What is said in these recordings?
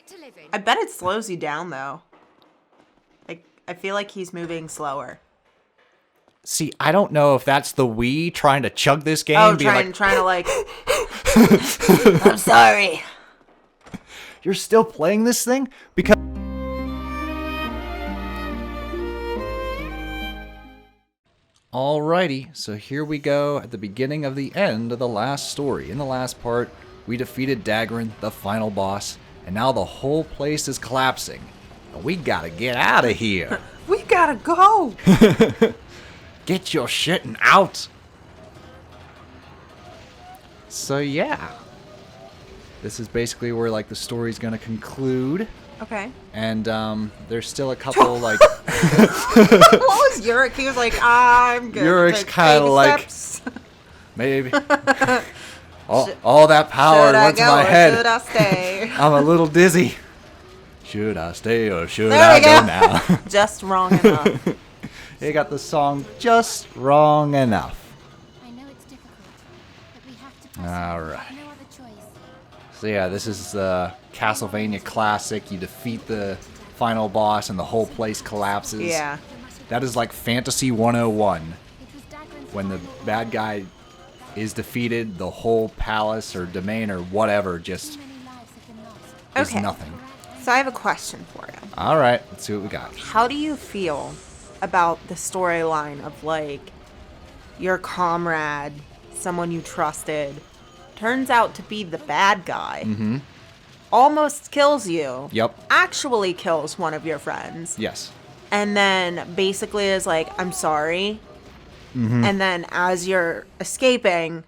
get to living. I bet it slows you down, though. Like, I feel like he's moving slower. See, I don't know if that's the Wii trying to chug this game. Oh, trying to like... I'm sorry. You're still playing this thing? Because... Alrighty, so here we go at the beginning of the end of the last story. In the last part, we defeated Dagran, the final boss, and now the whole place is collapsing. And we gotta get out of here. We gotta go. Get your shitting out. So yeah. This is basically where like the story's gonna conclude. Okay. And there's still a couple like What was Yurik? He was like, I'm good. Yurik's kind of like maybe all that power went to my head. Should I stay? I'm a little dizzy. Should I stay or should There I we go go. now? Just wrong enough. You got the song just wrong enough. I know it's difficult, but we have to press All on. right. No other choice. So yeah, this is the Castlevania classic. You defeat the final boss and the whole place collapses. Yeah. That is like Fantasy 101. It was Dagran's When the final bad guy is defeated, the whole palace or domain or whatever just Too many lives have been lost. is Okay. nothing. So I have a question for you. All right, let's see what we got. How do you feel about the storyline of like your comrade, someone you trusted, turns out to be the bad guy, almost kills you, Yep. actually kills one of your friends, Yes. and then basically is like, I'm sorry. And then as you're escaping,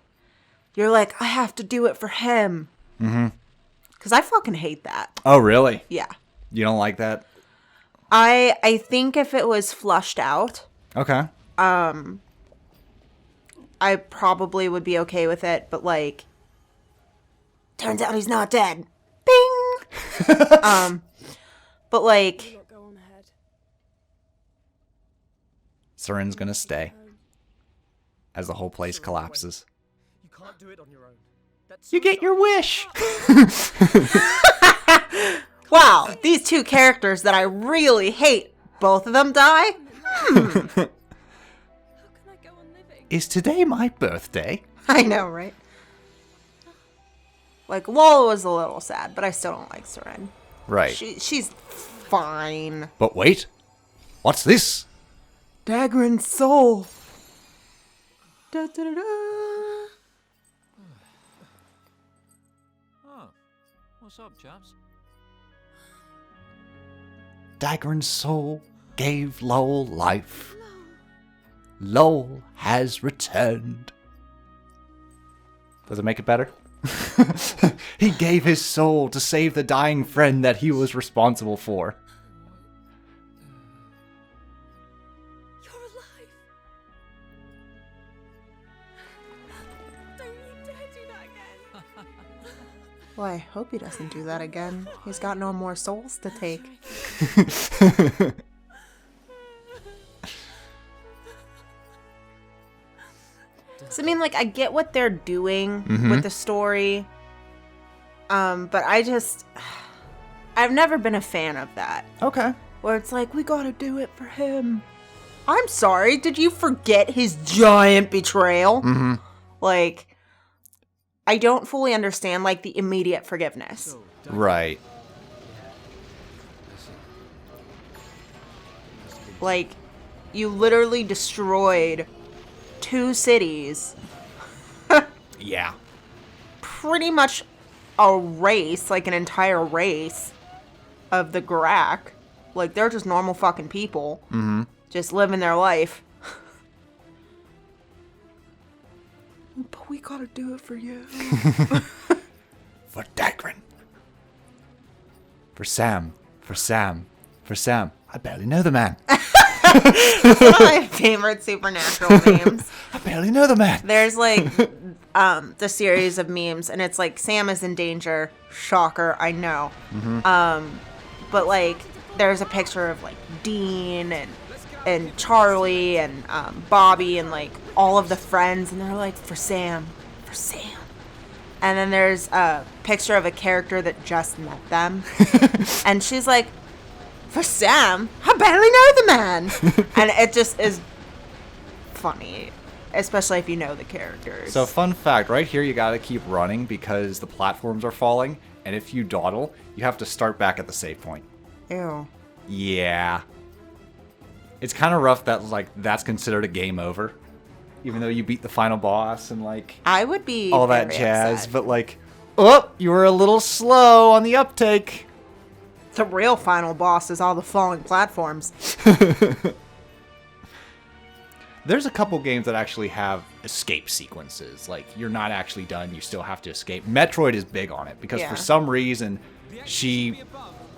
you're like, I have to do it for him. Because I fucking hate that. Oh, really? Yeah. You don't like that? I think if it was flushed out, Okay. I probably would be okay with it, but like, turns out he's not dead. Bing! But like, Surin's gonna stay as the whole place collapses. You can't do it on your own. That's You get your wish! wow, these two characters that I really hate, both of them die? Is today my birthday? I know, right? Like, Lola was a little sad, but I still don't like Seren. Right. She's fine. But wait, what's this? Dagran's soul. Da, da, da, da. Oh, what's up, chaps? Dagran's soul gave Lowell life. Lowell has returned. Does it make it better? He gave his soul to save the dying friend that he was responsible for. You're alive. Don't you dare do that again. Well, I hope he doesn't do that again. He's got no more souls to take. So, I mean, like, I get what they're doing with the story. But I've never been a fan of that. Okay. Where it's like, we gotta do it for him. I'm sorry, did you forget his giant betrayal? Like, I don't fully understand, like, the immediate forgiveness. Right. Like, you literally destroyed 2 cities. Yeah. Pretty much a race, like an entire race of the Garak. Like, they're just normal fucking people. Just living their life. But we gotta do it for you. For Dagran. For Sam. For Sam. For Sam. I barely know the man. One of my favorite supernatural memes. I barely know the man. There's like the series of memes, and it's like Sam is in danger. Shocker, I know. But like there's a picture of like Dean and Charlie and Bobby and like all of the friends, and they're like, for Sam, And then there's a picture of a character that just met them. And she's like, for Sam, I barely know the man. And it just is funny, especially if you know the characters. So fun fact, right here you gotta keep running because the platforms are falling, and if you dawdle, you have to start back at the save point. Ew. Yeah. It's kind of rough that like that's considered a game over, even though you beat the final boss and like I would be all that very jazz, upset. but like, oh, you were a little slow on the uptake. The real final boss is all the falling platforms. There's a couple games that actually have escape sequences. Like, you're not actually done, you still have to escape. Metroid is big on it, because Yeah. for some reason, she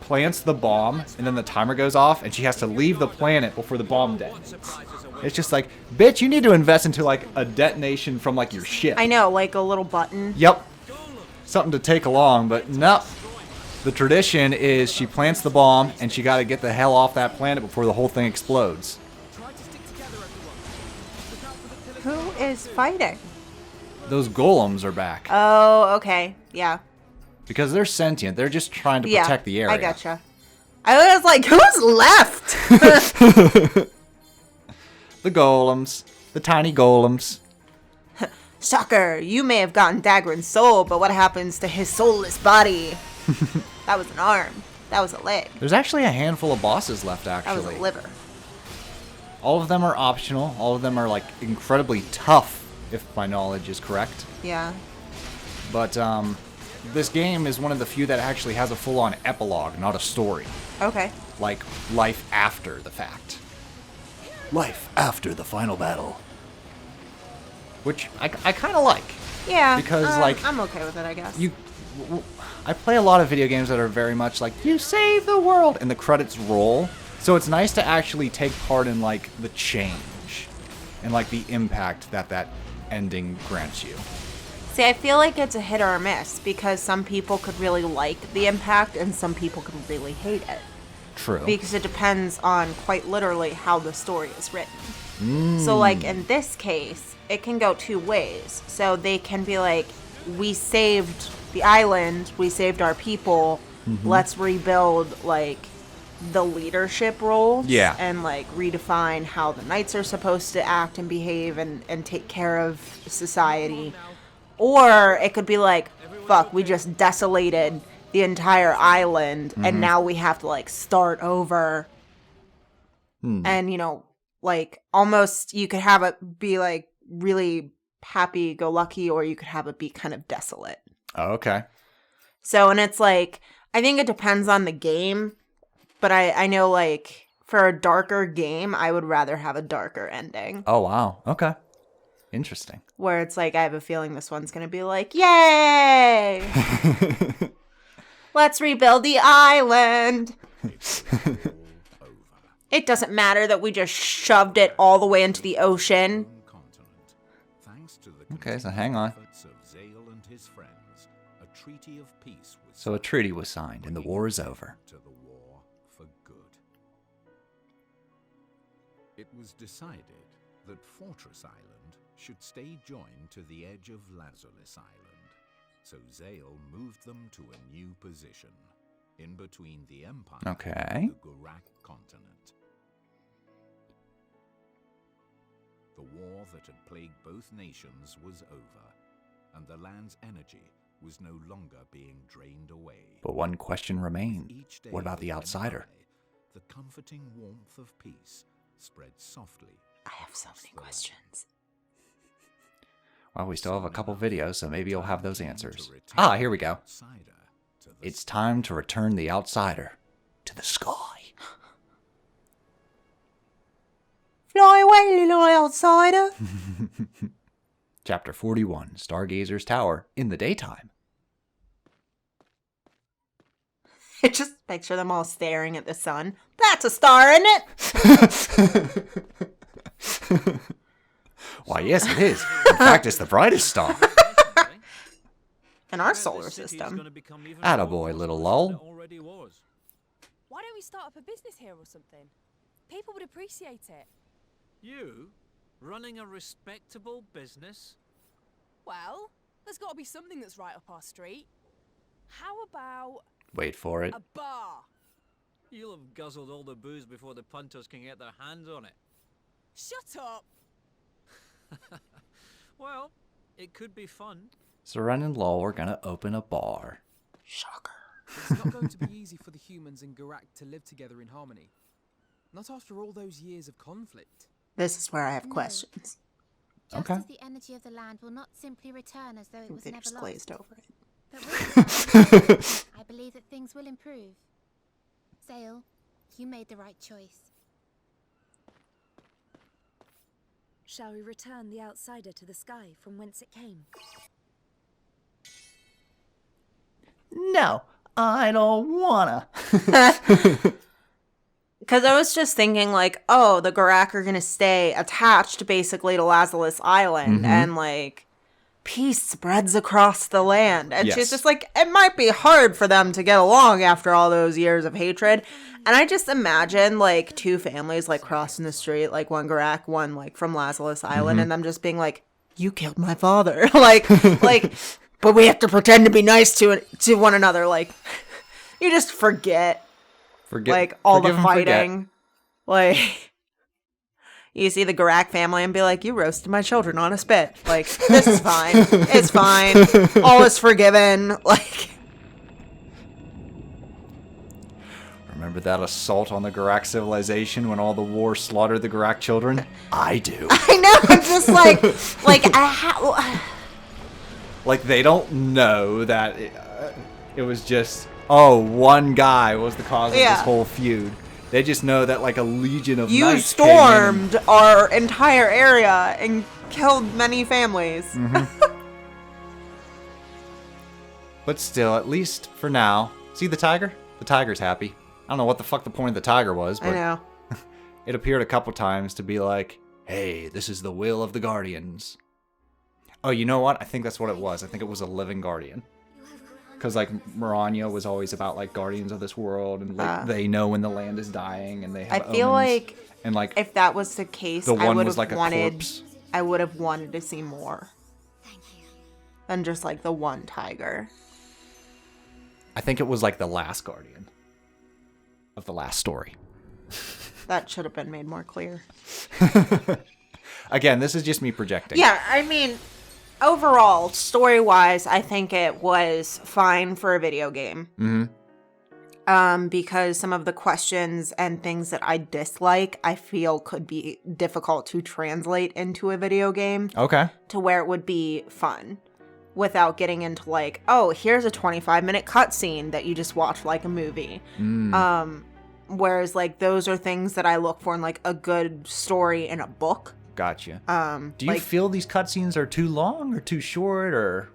plants the bomb, and then the timer goes off, and she has to leave the planet before the bomb detonates. It's just like, bitch, you need to invest into, like, a detonation from, like, your ship. I know, like a little button. Yep. Something to take along, but no. The tradition is she plants the bomb, and she gotta get the hell off that planet before the whole thing explodes. Who is fighting? Those golems are back. Oh, okay. Yeah. Because they're sentient. They're just trying to Yeah. protect the area. I gotcha. I was like, who's left? The golems. The tiny golems. Shocker, you may have gotten Dagran's soul, but what happens to his soulless body? That was an arm. That was a leg. There's actually a handful of bosses left, That actually. was a liver. All of them are optional. All of them are, like, incredibly tough, if my knowledge is correct. Yeah. But, this game is one of the few that actually has a full-on epilogue, not a story. Okay. Like, life after the fact. Life after the final battle. Which I kind of like. Yeah. Because, like, I'm okay with it, I guess. I play a lot of video games that are very much like, you save the world, and the credits roll. So it's nice to actually take part in, like, the change and, like, the impact that that ending grants you. See, I feel like it's a hit or a miss because some people could really like the impact and some people could really hate it. True. Because it depends on quite literally how the story is written. So, like, in this case, it can go two ways. So they can be like, we saved the island, we saved our people, let's rebuild, like, the leadership roles. Yeah. And, like, redefine how the knights are supposed to act and behave and take care of society. Or it could be like, fuck, we just desolated the entire island, and now we have to, like, start over. And, you know, like, almost you could have it be, like, really happy-go-lucky, or you could have it be kind of desolate. Oh, okay. So, and it's like, I think it depends on the game, but I know, like, for a darker game, I would rather have a darker ending. Oh, wow. Okay. Interesting. Where it's like, I have a feeling this one's going to be like, yay! Let's rebuild the island! It doesn't matter that we just shoved it all the way into the ocean. Okay, so hang on. So a treaty was signed and the war is over. It was decided that Fortress Island should stay joined to the edge of Lazulis Island, so Zale moved them to a new position, in between the Empire Okay. and the Gurak continent. The war that had plagued both nations was over, and the land's energy was no longer being drained away. But one question remained. Each day What about the that went outsider? by, the comforting warmth of peace spread softly. I have so many questions. Well, we still have a couple videos, so maybe you'll have those answers. Ah, here we go. It's time to return the outsider to the sky. Fly away, little outsider! Chapter 41, Stargazer's Tower in the daytime. I just picture them all staring at the sun. That's a star, isn't it? Why, yes, it is. In fact, it's the brightest star. In our solar system. Attaboy, little lol. Why don't we start up a business here or something? People would appreciate it. You? Running a respectable business? Well, There's got to be something that's right up our street. How about Wait for it. a bar? You'll have guzzled all the booze before the punters can get their hands on it. Shut up! Well, it could be fun. So Ren and Lol are gonna open a bar. Shocker. It's not going to be easy for the humans in Garak to live together in harmony. Not after all those years of conflict. This is where I have No. questions. Just Okay. as the energy of the land will not simply return as though it was They never just lost. glazed over it. But with time, I believe that things will improve. Zale, you made the right choice. Shall we return the outsider to the sky from whence it came? No, I don't wanna. Because I was just thinking, like, oh, the Garak are going to stay attached basically to Lazulis Island, and, like, peace spreads across the land. And Yes. she's just like, it might be hard for them to get along after all those years of hatred. And I just imagine, like, two families, like, crossing the street, like, one Garak, one, like, from Lazulis Island, and them just being like, you killed my father. like, but we have to pretend to be nice to one another. Like, you just forget. Like, all the forgive and forget. fighting. Like, you see the Garak family and be like, you roasted my children on a spit. Like, this is fine. It's fine. All is forgiven. Like, Remember that assault on the Garak civilization when all the war slaughtered the Garak children? I do. I know. I'm just like, Like, they don't know that it was just, oh, one guy was the cause of Yeah. this whole feud. They just know that, like, a legion of you knights came in and- stormed our entire area and killed many families. But still, at least for now. See the tiger? The tiger's happy. I don't know what the fuck the point of the tiger was, I but know. it appeared a couple times to be like, hey, this is the will of the guardians. Oh, you know what? I think that's what it was. I think it was a living guardian. Because, like, Miranya was always about, like, guardians of this world, and like, they know when the land is dying, and they have I feel omens. like And, like, if that was the case, the I one would was have like a wanted. corpse. I would have wanted to see more than just like the one tiger. I think it was, like, the last guardian of the last story. That should have been made more clear. Again, this is just me projecting. Yeah, I mean, overall, story-wise, I think it was fine for a video game. Because some of the questions and things that I dislike, I feel could be difficult to translate into a video game Okay. to where it would be fun without getting into like, oh, here's a 25-minute cutscene that you just watch like a movie. Whereas like those are things that I look for in like a good story in a book. Gotcha. Do you like- feel these cutscenes are too long or too short, or?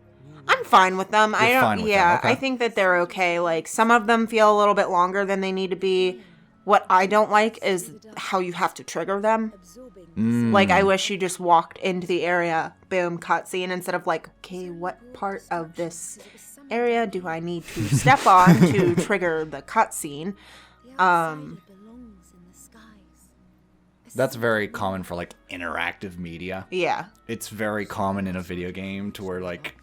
I'm fine with them. I You're don't. fine with them, Yeah, okay. I think that they're okay. Like some of them feel a little bit longer than they need to be. What I don't like is how you have to trigger them. Absorbing Like I wish you just walked into the area, boom, cutscene, instead of like, okay, what part of this area do I need to step on to trigger the cutscene? the outsider belongs in the skies. That's very common for like interactive media. Yeah, It's very common in a video game to where like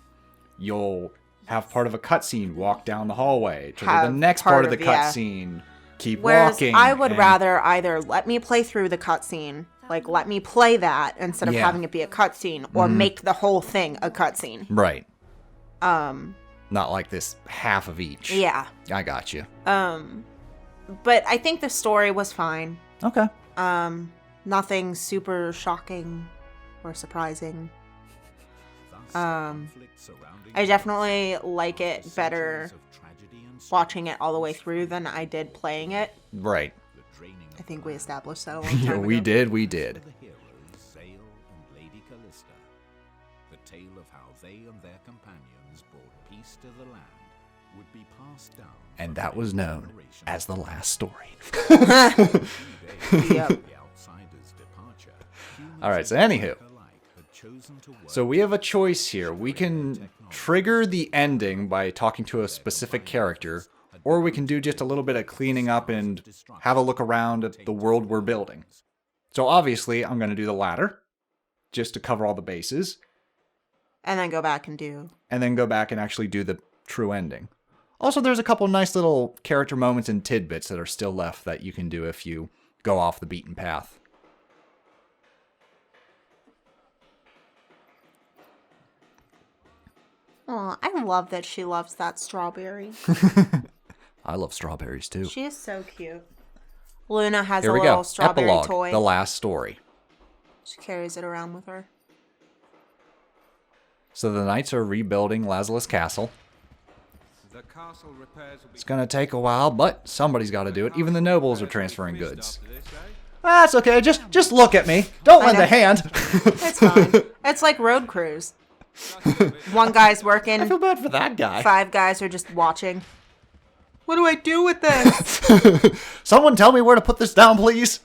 you'll have part of a cutscene, walk down the hallway, trigger the Have next part of the yeah. cutscene, keep whereas walking. I would and- rather either let me play through the cutscene, like let me play that instead of Yeah. having it be a cutscene, or make the whole thing a cutscene. Right. Not like this half of each. Yeah. I got you. But I think the story was fine. Okay. Nothing super shocking or surprising. Thus, the conflict surrounding I definitely like it better centuries of tragedy and watching it all the way through than I did playing it. Right. the draining of I think we established that a long Yeah, time we ago. did. We did. the heroes Zale and Lady Callista. The tale of how they and their companions brought peace to the land would be passed down. And from that was known generation as the last story. to generation. Yep. The outsider's departure, humans All right, so and anywho. Garak alike had chosen to work So we have a choice here. We can trigger the ending by talking to a specific character, or we can do just a little bit of cleaning up and have a look around at the world we're building. So obviously, I'm going to do the latter, just to cover all the bases. And then go back and do. And then go back and actually do the true ending. Also, there's a couple nice little character moments and tidbits that are still left that you can do if you go off the beaten path. Oh, I love that she loves that strawberry. I love strawberries too. She is so cute. Luna has Here a we little go. strawberry Epilogue, toy. the last story. She carries it around with her. So the knights are rebuilding Lazulis Castle. The castle repairs will be It's gonna take a while, but somebody's got to do it. Even the nobles are transferring goods. That's okay. Just look at me. Don't lend know. a hand. It's fine. It's like road crews. One guy's working. I feel bad for that guy. 5 guys are just watching. What do I do with this? Someone tell me where to put this down, please.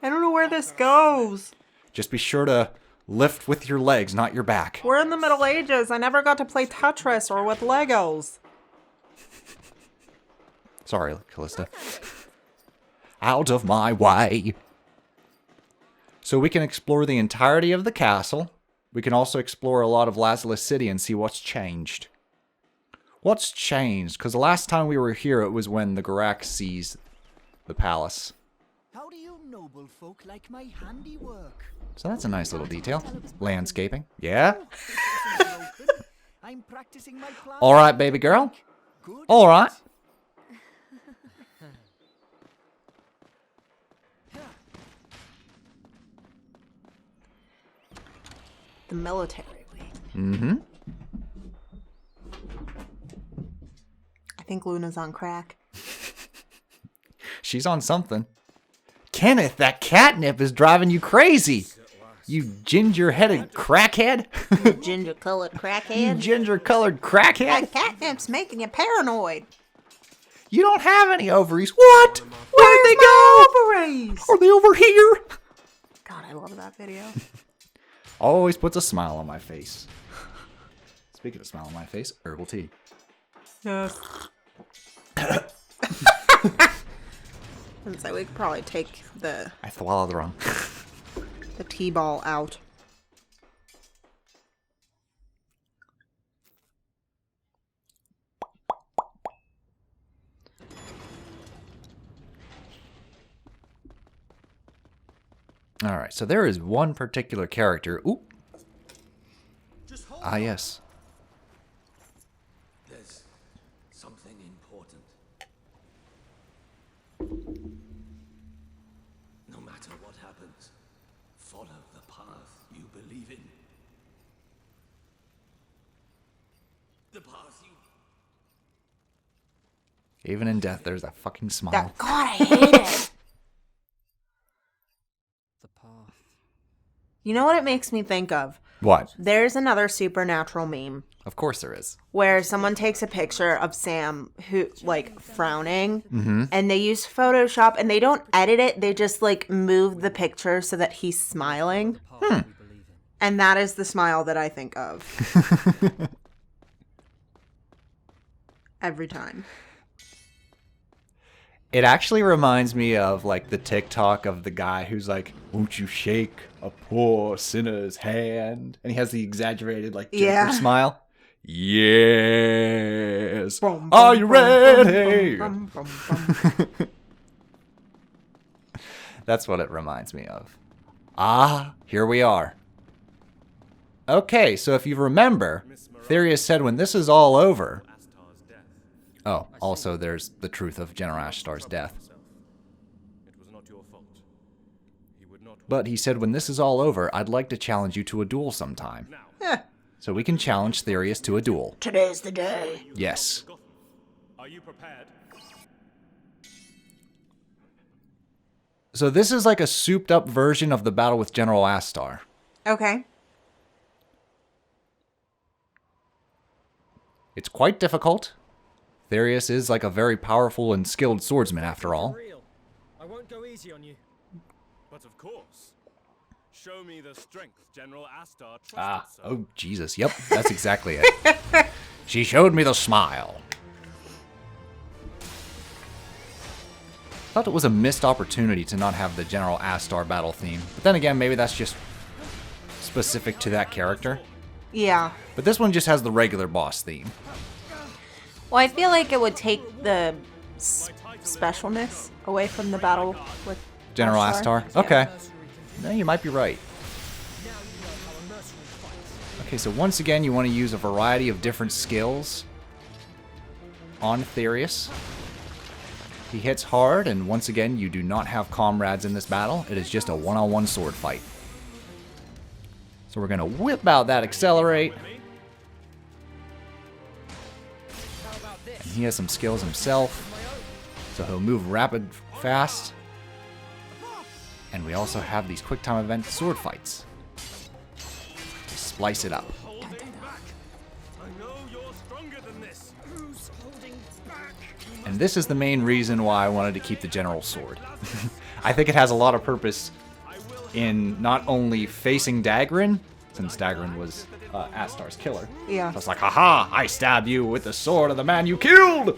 I don't know where this goes. Just be sure to lift with your legs, not your back. We're in the Middle Ages. I never got to play Tetris or with Legos. Sorry, Callista. Out of my way. So we can explore the entirety of the castle. We can also explore a lot of Lazulis City and see what's changed. What's changed? Because the last time we were here, it was when the Garak seized the palace. How do you noble folk like my handiwork? So that's a nice little detail. Landscaping. Yeah? I'm practicing my plan. All right, baby girl. Good. All right. The military wing. Mm-hmm. I think Luna's on crack. She's on something. Kenneth, that catnip is driving you crazy. You ginger-headed crackhead. Ginger-colored You crackhead. ginger-colored crackhead. That catnip's making you paranoid. You don't have any ovaries. What? Where'd they go? Ovaries? Are they over here? God, I love that video. Always puts a smile on my face. Speaking of smile on my face, herbal tea. Yes. And so we could probably take the I swallowed wrong. T-ball out. All right, so there is one particular character. Ooh. Ah, yes. There's something important. No matter what happens, follow the path you believe in. The path you... Even in death, there's that fucking smile. God, I hate it. The path. You know what it makes me think of? What? There's another Supernatural meme Of course there is. where someone takes a picture of Sam who like frowning and they use Photoshop and they don't edit it. They just like move the picture so that he's smiling. The path we believe in. And that is the smile that I think of. Every time. It actually reminds me of like the TikTok of the guy who's like, "Won't you shake a poor sinner's hand?" And he has the exaggerated like Joker Yeah. smile. Yes. Are you ready? That's what it reminds me of. Ah, here we are. Okay, so if you remember, Therius said when this is all over. Oh, also there's the truth of General Ashtar's death. It was not your fault. He would not... But he said when this is all over, I'd like to challenge you to a duel sometime. So we can challenge Therius to a duel. Today's the day. Yes. Are you prepared? So this is like a souped up version of the battle with General Astar. Okay. It's quite difficult. Therius is like a very powerful and skilled swordsman after all. Real. I won't go easy on you. But of course. Show me the strength General Astar trusted Ah, so. oh Jesus, yep, that's exactly it. She showed me the smile. Thought it was a missed opportunity to not have the General Astar battle theme. But then again, maybe that's just specific to that character. Yeah. But this one just has the regular boss theme. Well, I feel like it would take the specialness away from the battle with General Astar. Astar? Okay. No, you might be right. Okay, so once again, you want to use a variety of different skills on Therius. He hits hard, and once again, you do not have comrades in this battle. It is just a one-on-one sword fight. So we're going to whip out that accelerate. And he has some skills himself. So he'll move rapid, fast. And we also have these quick time event sword fights. Splice it up. And this is the main reason why I wanted to keep the General Sword. I think it has a lot of purpose in not only facing Dagrin, since Dagrin was Astar's killer. Yeah. So it's like, haha, I stab you with the sword of the man you killed!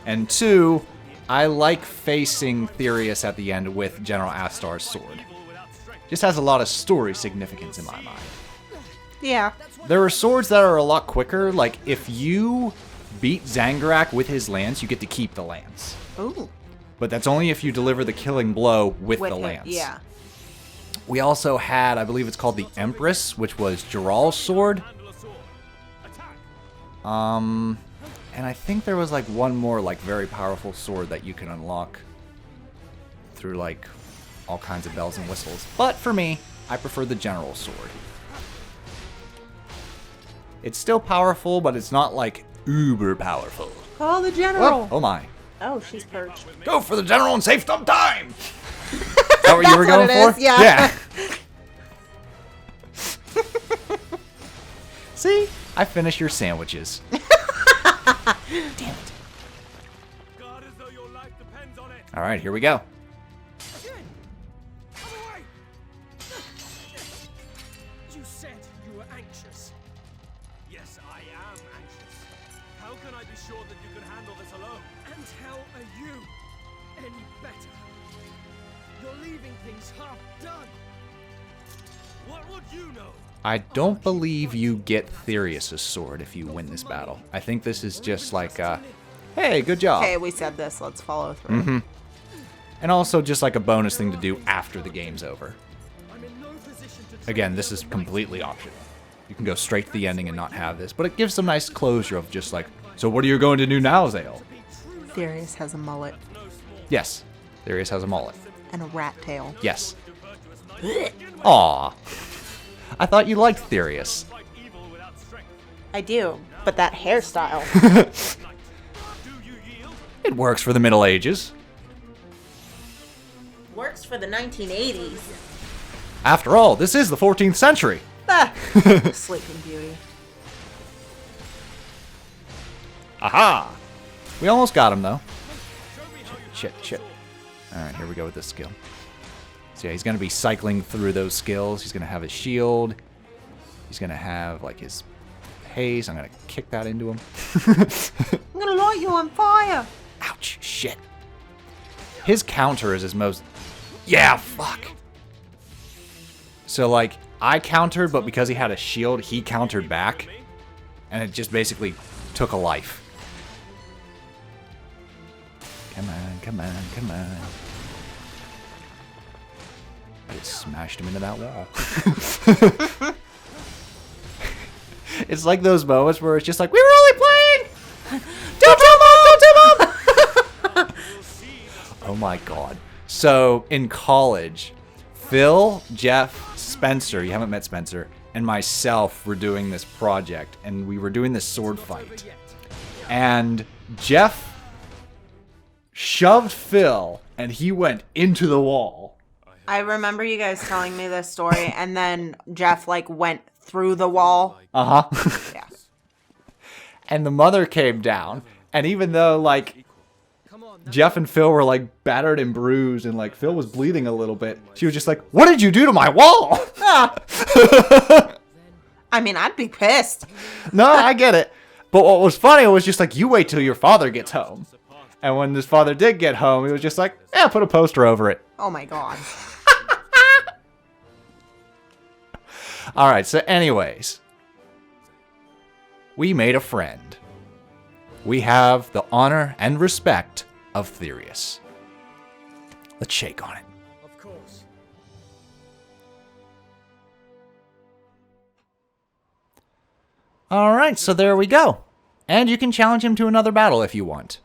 And two, I like facing Therius at the end with General Astar's sword. Just has a lot of story significance in my mind. Yeah. There are swords that are a lot quicker, like if you beat Zangarak with his lance, you get to keep the lance. Ooh. But that's only if you deliver the killing blow with the lance. Yeah. We also had, I believe it's called the Empress, which was Jiral's sword. And I think there was like one more like very powerful sword that you can unlock through like all kinds of bells and whistles. But for me, I prefer the General Sword. It's still powerful, but it's not like uber powerful. Call the general. Oh my. Oh, she's perched. Go for the general and save some time! Is that what you were going for? Yeah. See? I finished your sandwiches. Damn it. Alright, here we go. You said you were anxious. Yes, I am anxious. How can I be sure that you can handle this alone? And how are you any better? You're leaving things half done. What would you know? I don't believe you get Therius' sword if you win this battle. I think this is just like, hey, good job. Okay, we said this. Let's follow through. And also just like a bonus thing to do after the game's over. Again, this is completely optional. You can go straight to the ending and not have this, but it gives some nice closure of just like, so what are you going to do now, Zale? Therius has a mullet. Yes, Therius has a mullet. And a rat tail. Yes. Aw. I thought you liked Therius. I do, but that hairstyle. It works for the Middle Ages. Works for the 1980s. After all, this is the 14th century. Ah, Sleeping Beauty. Aha! We almost got him, though. Shit. Alright, here we go with this skill. So yeah, he's going to be cycling through those skills. He's going to have his shield. He's going to have, like, his haze. I'm going to kick that into him. I'm going to light you on fire. Ouch, shit. His counter is his most... Yeah, fuck. So, like, I countered, but because he had a shield, he countered back. And it just basically took a life. Come on. I just smashed him into that wall. It's like those moments where it's just like, we were only playing! Don't tell Mom! Oh my god. So, in college, Phil, Jeff, Spencer, you haven't met Spencer, and myself were doing this project, and we were doing this sword fight. And Jeff shoved Phil, and he went into the wall. I remember you guys telling me this story, and then Jeff, like, went through the wall. Uh-huh. Yeah. And the mother came down, and even though, like, Jeff and Phil were, like, battered and bruised, and, like, Phil was bleeding a little bit, she was just like, what did you do to my wall? I mean, I'd be pissed. No, I get it. But what was funny was just like, you wait till your father gets home. And when his father did get home, he was just like, yeah, put a poster over it. Oh my god. All right, so anyways, we made a friend. We have the honor and respect of Therius. Let's shake on it. Of course. Alright, so there we go. And you can challenge him to another battle if you want.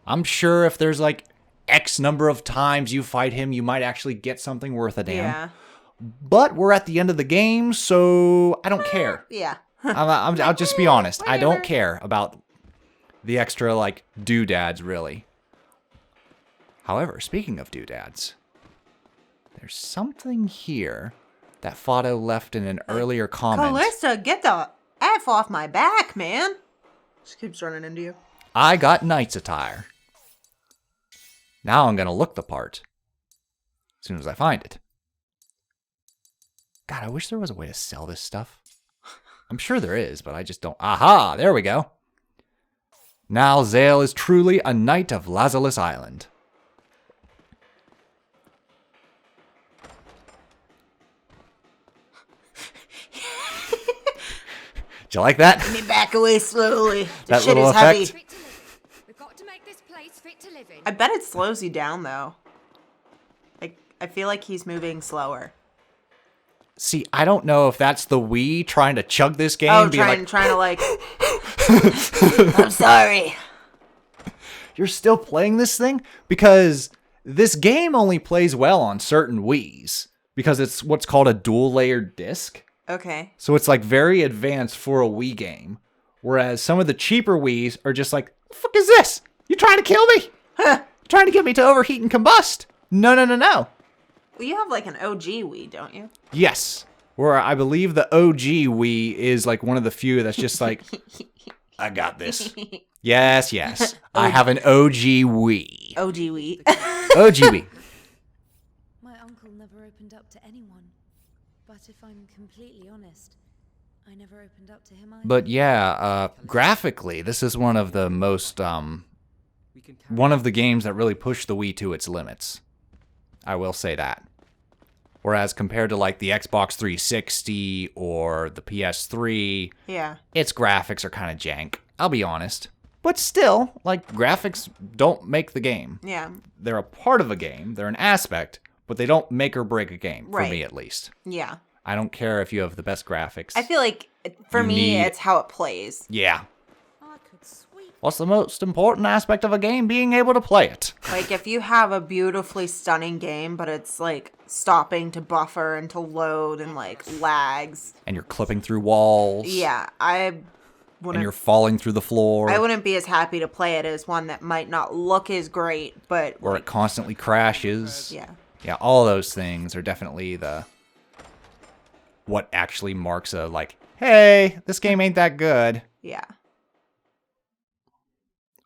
I'm sure if there's like X number of times you fight him, you might actually get something worth a damn. Yeah. But we're at the end of the game, so I don't care. Yeah. I'll just be honest. I don't care about the extra, like, doodads, really. However, speaking of doodads, there's something here that Fado left in an earlier comment. Callista, get the F off my back, man. Just keeps running into you. I got knight's attire. Now I'm going to look the part as soon as I find it. God, I wish there was a way to sell this stuff. I'm sure there is, but I just don't. Aha, there we go. Now Zale is truly a knight of Lazulis Island. Did you like that? Let me back away slowly. That This shit little is heavy. effect? We've got to make this place fit to live in. I bet it slows you down, though. Like, I feel like he's moving slower. See, I don't know if that's the Wii trying to chug this game. Oh, being trying to like... I'm sorry. You're still playing this thing? Because this game only plays well on certain Wiis. Because it's what's called a dual layered disc. Okay. So it's like very advanced for a Wii game. Whereas some of the cheaper Wiis are just like, the fuck is this? You trying to kill me? Trying to get me to overheat and combust? No. Well, you have like an OG Wii, don't you? Yes. Where I believe the OG Wii is like one of the few that's just like, I got this. Yes. I have an OG Wii. OG Wii. OG Wii. My uncle never opened up to anyone. But if I'm completely honest, I never opened up to him either. But yeah, graphically, this is one of the most, one of the games that really pushed the Wii to its limits. I will say that. Whereas compared to like the Xbox 360 or the PS3, Yeah. its graphics are kind of jank. I'll be honest. But still, like, graphics don't make the game. Yeah. They're a part of a game. They're an aspect, but they don't make or break a game, for me at least. Yeah. I don't care if you have the best graphics. I feel like, for me, it's how it plays. Yeah. What's the most important aspect of a game? Being able to play it. Like, if you have a beautifully stunning game, but it's, like, stopping to buffer and to load and, like, lags. And you're clipping through walls. Yeah, I wouldn't... And you're falling through the floor. I wouldn't be as happy to play it as one that might not look as great, but... Or it constantly crashes. Yeah. Yeah, all those things are definitely the... what actually marks a, like, hey, this game ain't that good. Yeah.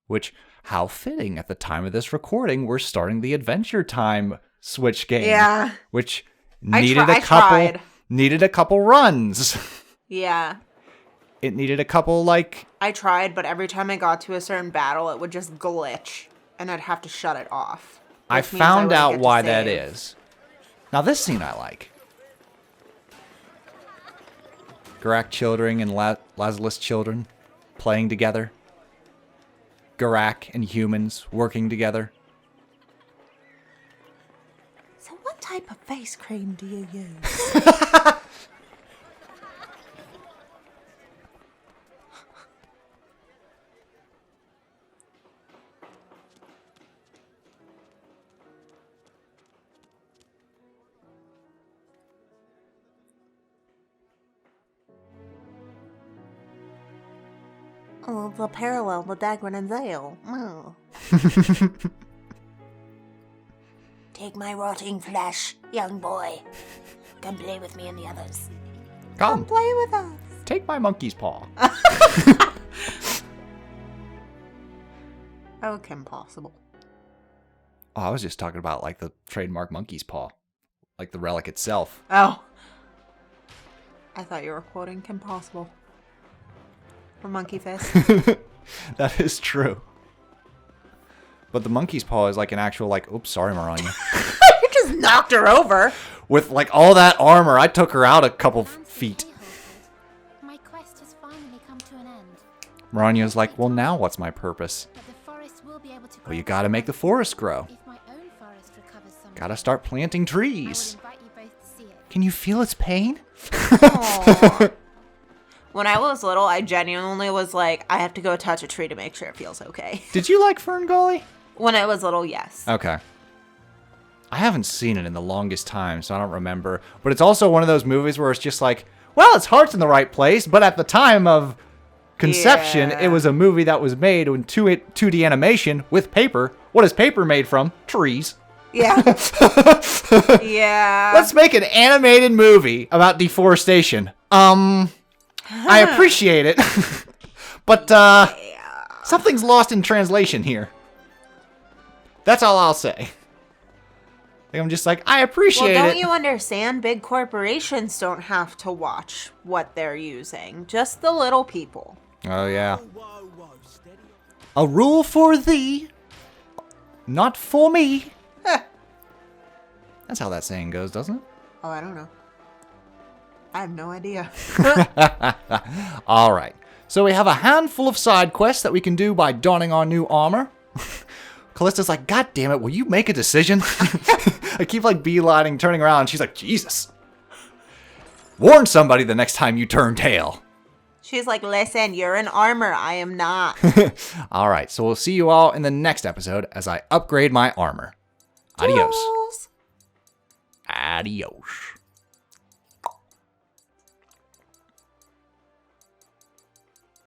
Which, how fitting at the time of this recording, we're starting the Adventure Time Switch game. Yeah. Which I needed a couple runs. Yeah. It needed a couple, like... I tried, but every time I got to a certain battle, it would just glitch, and I'd have to shut it off. I found out why that is. Now, this scene I like. Garak children and Lazulis children playing together. Garak and humans working together. So what type of face cream do you use? Oh, the parallel with Dagran and Zale. Oh. Take my rotting flesh, young boy. Come play with me and the others. Come play with us. Take my monkey's paw. Oh, Kim Possible. Oh, I was just talking about, like, the trademark monkey's paw. Like, the relic itself. Oh. I thought you were quoting Kim Possible. From Monkey Fist. That is true. But the monkey's paw is like an actual, like, oops, sorry, Maranya. You just knocked her over. With, like, all that armor, I took her out a couple feet. My quest has finally come to an end. Miranya's like, well, now what's my purpose? But the forest will be able to Well, you gotta make the forest grow. If my own forest recovers someday, Gotta start planting I trees. will invite you both to see it. Can you feel its pain? Aw. When I was little, I genuinely was like, I have to go touch a tree to make sure it feels okay. Did you like Fern Gully? When I was little, yes. Okay. I haven't seen it in the longest time, so I don't remember. But it's also one of those movies where it's just like, well, its heart's in the right place, but at the time of conception, Yeah. it was a movie that was made in 2D animation with paper. What is paper made from? Trees. Yeah. Yeah. Let's make an animated movie about deforestation. I appreciate it, but something's lost in translation here. That's all I'll say. I'm just like, I appreciate Well, it. don't you understand? Big corporations don't have to watch what they're using. Just the little people. Oh, yeah. Whoa, whoa, steady. A rule for thee, not for me. That's how that saying goes, doesn't it? Oh, I don't know. I have no idea. All right. So we have a handful of side quests that we can do by donning our new armor. Callista's like, God damn it, will you make a decision? I keep like beelining, turning around, and she's like, Jesus. Warn somebody the next time you turn tail. She's like, listen, you're in armor. I am not. All right, so we'll see you all in the next episode as I upgrade my armor. Adios. Toodles. Adios.